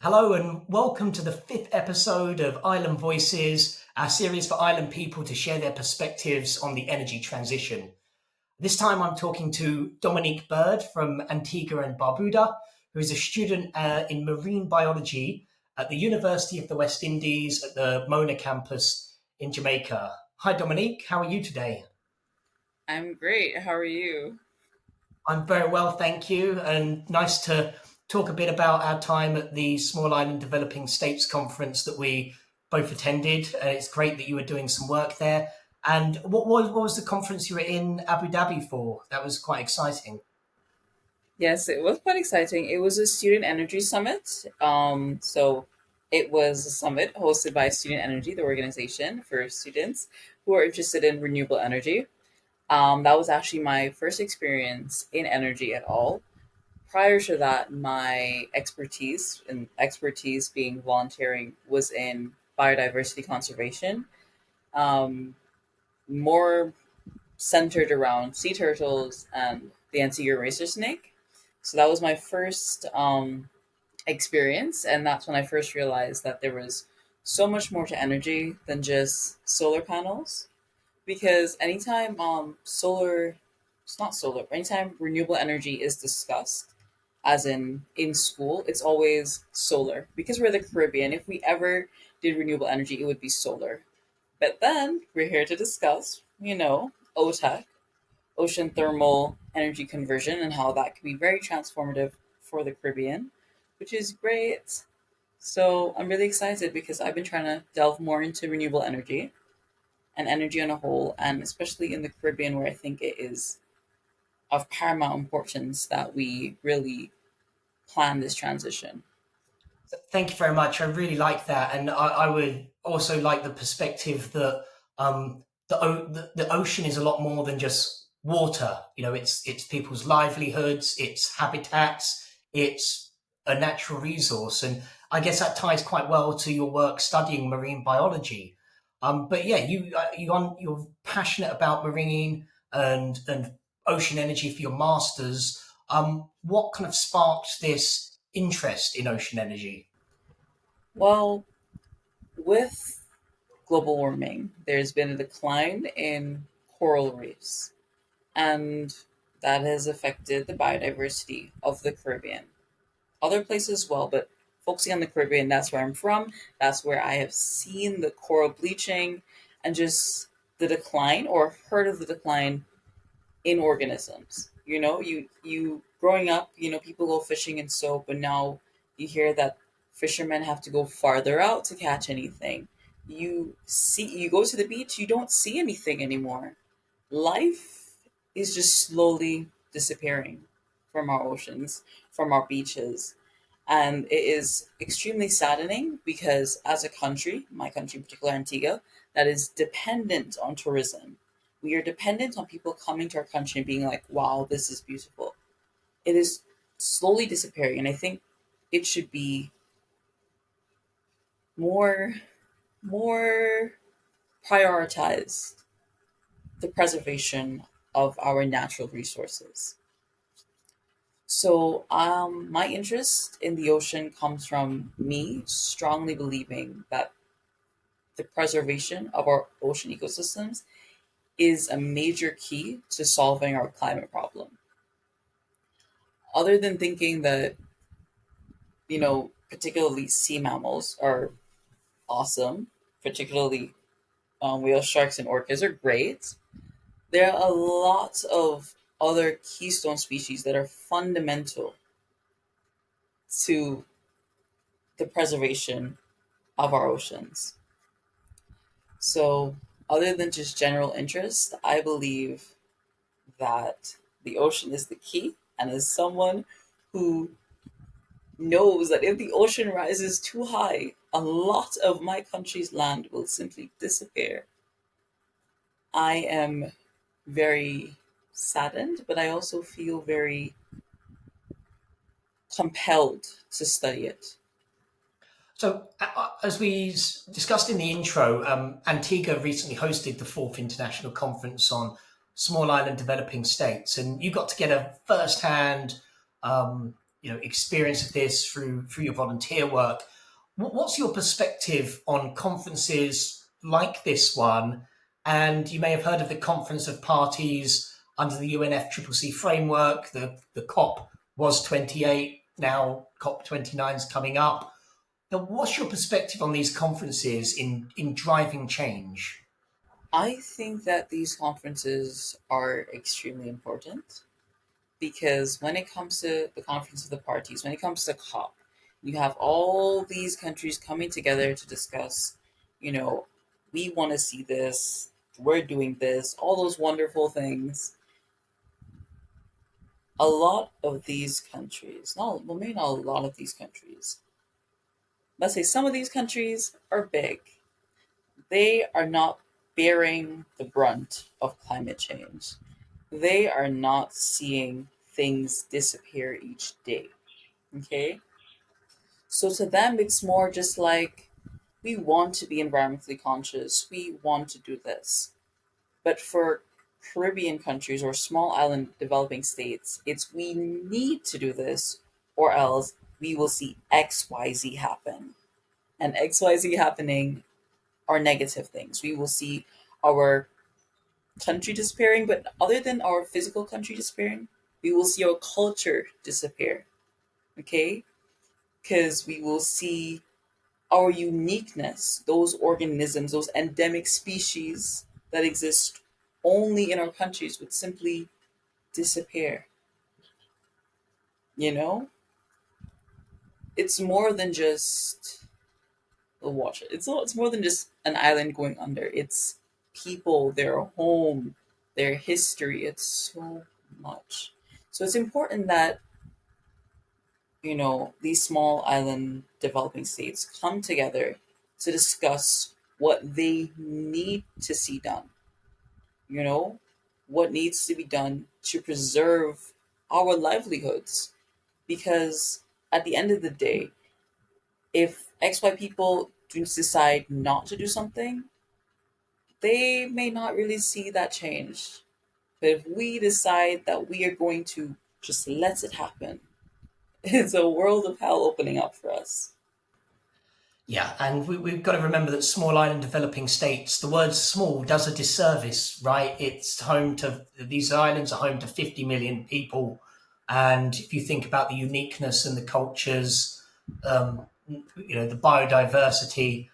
Hello and welcome to the fifth episode of Island Voices, our series for island people to share their perspectives on the energy transition. This time I'm talking to Dominique Bird from Antigua and Barbuda, who is a student in marine biology at the University of the West Indies at the Mona campus in Jamaica. Hi Dominique, how are you today? I'm great. How are you? I'm very well, thank you, and nice to talk a bit about our time at the Small Island Developing States Conference that we both attended. It's great that you were doing some work there. And what was the conference you were in Abu Dhabi for? That was quite exciting. Yes, it was quite exciting. It was a student energy summit. So it was a summit hosted by Student Energy, the organization for students who are interested in renewable energy. That was actually my first experience in energy at all. Prior to that, my expertise being volunteering was in biodiversity conservation, um, more centered around sea turtles and the Antigua racer snake. So that was my first experience, and that's when I first realized that there was so much more to energy than just solar panels. Because anytime it's not solar, anytime renewable energy is discussed, as in school, it's always solar. Because we're the Caribbean, if we ever did renewable energy, it would be solar. But then we're here to discuss, OTEC, ocean thermal energy conversion, and how that can be very transformative for the Caribbean, which is great. So I'm really excited because I've been trying to delve more into renewable energy and energy on a whole, and especially in the Caribbean, where I think it is of paramount importance that we really plan this transition. Thank you very much. I really like that, and I would also like the perspective that the ocean is a lot more than just water. You know, it's people's livelihoods, it's habitats, it's a natural resource, and I guess that ties quite well to your work studying marine biology. But yeah, you're passionate about marine and ocean energy for your masters. What kind of sparked this interest in ocean energy? Well, with global warming, there's been a decline in coral reefs, and that has affected the biodiversity of the Caribbean. Other places as well, but focusing on the Caribbean, that's where I'm from. That's where I have seen the coral bleaching and just the decline or heard of the decline in organisms. You growing up, people go fishing and so, but now you hear that fishermen have to go farther out to catch anything. You go to the beach, you don't see anything anymore. Life is just slowly disappearing from our oceans, from our beaches. And it is extremely saddening because, as a country, my country in particular, Antigua, that is dependent on tourism, we are dependent on people coming to our country and being like, wow, this is beautiful. It is slowly disappearing. And I think it should be more, more prioritized, the preservation of our natural resources. So, my interest in the ocean comes from me strongly believing that the preservation of our ocean ecosystems is a major key to solving our climate problem. Other than thinking that, particularly sea mammals are awesome, particularly whale sharks and orcas are great, there are a lot of other keystone species that are fundamental to the preservation of our oceans. So, other than just general interest, I believe that the ocean is the key. And as someone who knows that if the ocean rises too high, a lot of my country's land will simply disappear, I am very saddened, but I also feel very compelled to study it. So, as we discussed in the intro, Antigua recently hosted the fourth international conference on small island developing states, and you got to get a first-hand, experience of this through your volunteer work. What's your perspective on conferences like this one? And you may have heard of the Conference of Parties under the UNFCCC framework. The COP was 28. Now COP 29 is coming up. Now, what's your perspective on these conferences in driving change? I think that these conferences are extremely important because when it comes to the Conference of the Parties, when it comes to COP, you have all these countries coming together to discuss, you know, we want to see this, we're doing this, all those wonderful things. A lot of these countries, not well, maybe not a lot of these countries, let's say some of these countries are big. They are not bearing the brunt of climate change. They are not seeing things disappear each day. Okay? So to them, it's more just like we want to be environmentally conscious, we want to do this. But for Caribbean countries or small island developing states, it's we need to do this or else we will see XYZ happen. And XYZ happening are negative things. We will see our country disappearing, but other than our physical country disappearing, we will see our culture disappear. Okay? Because we will see our uniqueness, those organisms, those endemic species that exist only in our countries would simply disappear. You know? It's more than just a watch. It's more than just an island going under. It's people, their home, their history. It's so much. So it's important that these small island developing states come together to discuss what they need to see done. You know, what needs to be done to preserve our livelihoods. Because at the end of the day, if XY people decide not to do something, they may not really see that change. But if we decide that we are going to just let it happen, it's a world of hell opening up for us. Yeah, and we've got to remember that small island developing states, the word small does a disservice, right? It's home to, these islands are home to 50 million people. And if you think about the uniqueness and the cultures, the biodiversity,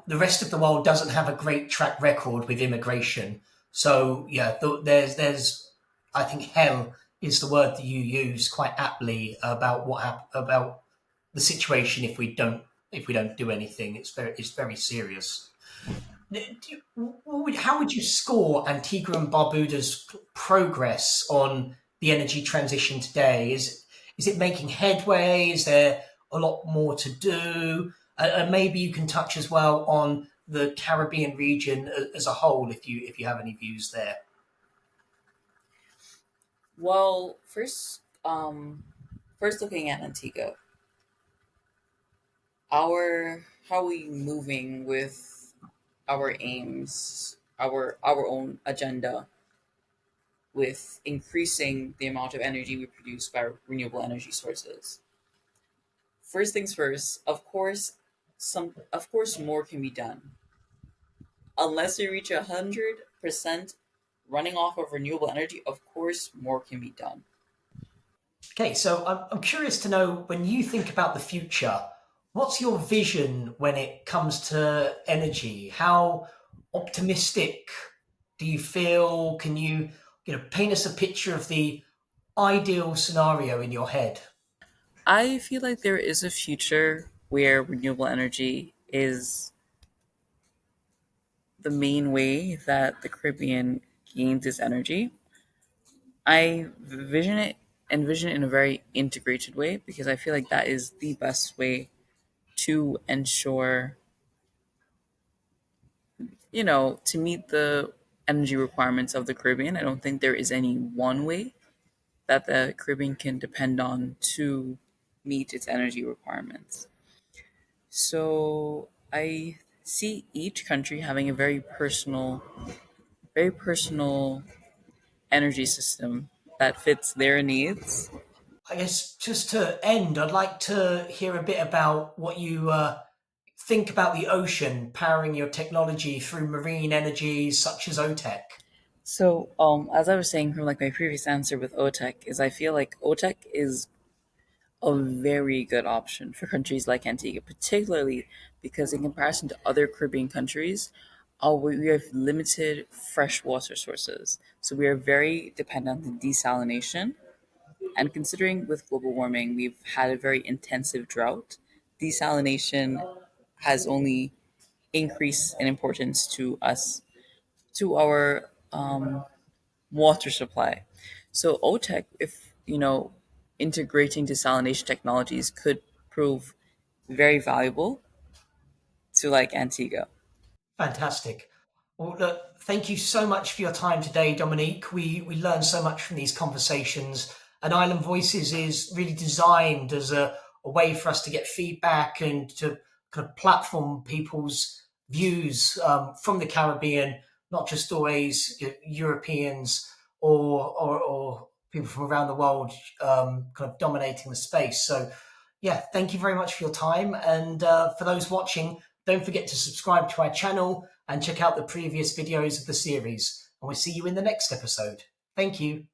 the rest of the world doesn't have a great track record with immigration. So yeah, there's I think hell is the word that you use quite aptly about about the situation if we don't do anything. It's very serious. How would you score Antigua and Barbuda's progress on the energy transition today? Is it making headway? Is there a lot more to do? And maybe you can touch as well on the Caribbean region as a whole, if you have any views there. Well, first looking at Antigua, our how are we moving with our aims, our own agenda with increasing the amount of energy we produce by renewable energy sources. First things first, of course more can be done. Unless we reach 100% running off of renewable energy, of course more can be done. Okay, so I'm curious to know, when you think about the future, what's your vision when it comes to energy? How optimistic do you feel? Can you paint us a picture of the ideal scenario in your head? I feel like there is a future where renewable energy is the main way that the Caribbean gains its energy. I envision it in a very integrated way because I feel like that is the best way to ensure, to meet the energy requirements of the Caribbean. I don't think there is any one way that the Caribbean can depend on to meet its energy requirements. So I see each country having a very personal energy system that fits their needs. I guess just to end, I'd like to hear a bit about what you think about the ocean powering your technology through marine energies such as OTEC. So, as I was saying from like my previous answer with OTEC, is I feel like OTEC is a very good option for countries like Antigua, particularly because in comparison to other Caribbean countries, we have limited freshwater sources. So we are very dependent on desalination. And considering with global warming, we've had a very intensive drought, desalination has only increased in importance to us, to our water supply. So OTEC, if integrating desalination technologies could prove very valuable to like Antigua. Fantastic. Well, look, thank you so much for your time today, Dominique. We learned so much from these conversations, and Island Voices is really designed as a way for us to get feedback and to kind of platform people's views from the Caribbean, not just always Europeans or people from around the world kind of dominating the space. So, yeah, thank you very much for your time, and for those watching. Don't forget to subscribe to our channel and check out the previous videos of the series. And we'll see you in the next episode. Thank you.